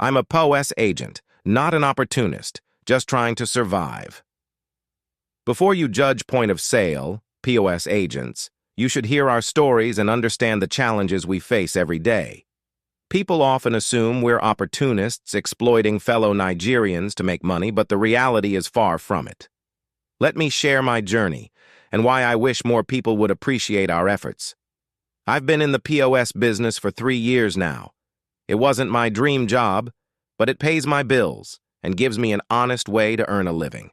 I'm a POS agent, not an opportunist, just trying to survive. Before you judge point of sale, POS agents, you should hear our stories and understand the challenges we face every day. People often assume we're opportunists exploiting fellow Nigerians to make money, but the reality is far from it. Let me share my journey and why I wish more people would appreciate our efforts. I've been in the POS business for 3 years now. It wasn't my dream job, but it pays my bills and gives me an honest way to earn a living.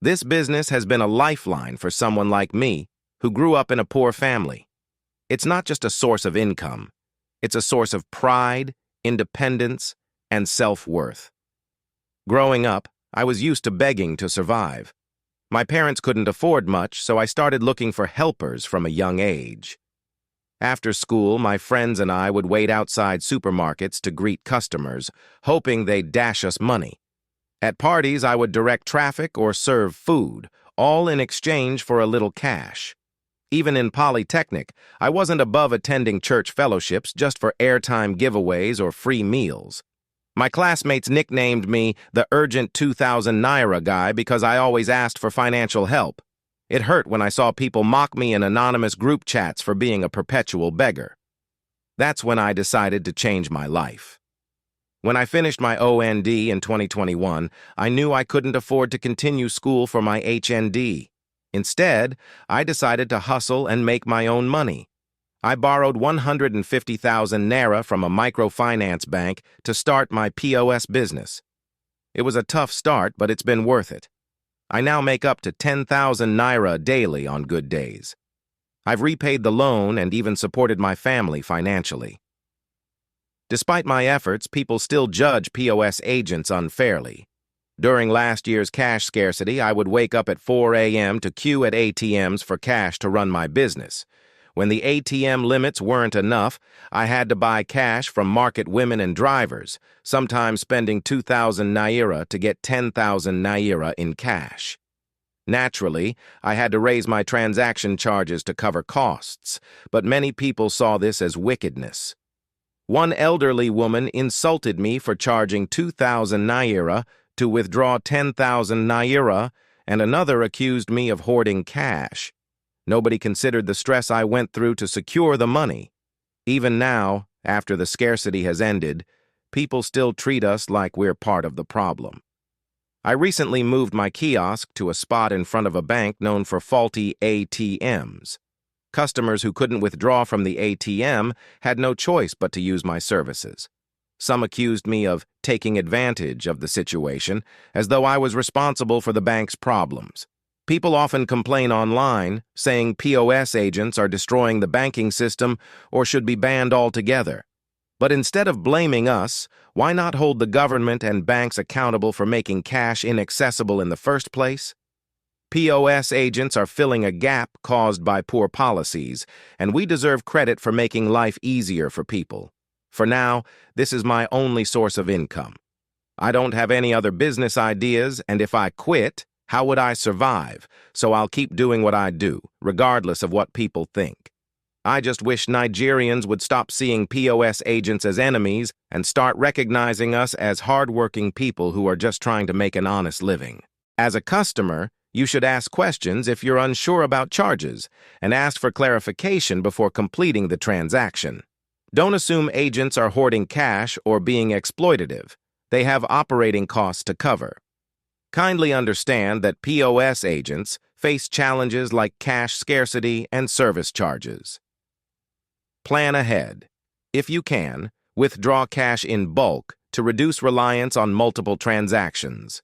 This business has been a lifeline for someone like me who grew up in a poor family. It's not just a source of income. It's a source of pride, independence, and self-worth. Growing up, I was used to begging to survive. My parents couldn't afford much, so I started looking for helpers from a young age. After school, my friends and I would wait outside supermarkets to greet customers, hoping they'd dash us money. At parties, I would direct traffic or serve food, all in exchange for a little cash. Even in Polytechnic, I wasn't above attending church fellowships just for airtime giveaways or free meals. My classmates nicknamed me the urgent 2,000 Naira guy because I always asked for financial help. It hurt when I saw people mock me in anonymous group chats for being a perpetual beggar. That's when I decided to change my life. When I finished my OND in 2021, I knew I couldn't afford to continue school for my HND. Instead, I decided to hustle and make my own money. I borrowed 150,000 Naira from a microfinance bank to start my POS business. It was a tough start, but it's been worth it. I now make up to 10,000 Naira daily on good days. I've repaid the loan and even supported my family financially. Despite my efforts, people still judge POS agents unfairly. During last year's cash scarcity, I would wake up at 4 a.m. to queue at ATMs for cash to run my business. When the ATM limits weren't enough, I had to buy cash from market women and drivers, sometimes spending 2,000 Naira to get 10,000 Naira in cash. Naturally, I had to raise my transaction charges to cover costs, but many people saw this as wickedness. One elderly woman insulted me for charging 2,000 Naira to withdraw 10,000 Naira, and another accused me of hoarding cash. Nobody considered the stress I went through to secure the money. Even now, after the scarcity has ended, people still treat us like we're part of the problem. I recently moved my kiosk to a spot in front of a bank known for faulty ATMs. Customers who couldn't withdraw from the ATM had no choice but to use my services. Some accused me of taking advantage of the situation, as though I was responsible for the bank's problems. People often complain online, saying POS agents are destroying the banking system or should be banned altogether. But instead of blaming us, why not hold the government and banks accountable for making cash inaccessible in the first place? POS agents are filling a gap caused by poor policies, and we deserve credit for making life easier for people. For now, this is my only source of income. I don't have any other business ideas, and if I quit, how would I survive? So I'll keep doing what I do, regardless of what people think. I just wish Nigerians would stop seeing POS agents as enemies and start recognizing us as hardworking people who are just trying to make an honest living. As a customer, you should ask questions if you're unsure about charges and ask for clarification before completing the transaction. Don't assume agents are hoarding cash or being exploitative. They have operating costs to cover. Kindly understand that POS agents face challenges like cash scarcity and service charges. Plan ahead. If you can, withdraw cash in bulk to reduce reliance on multiple transactions.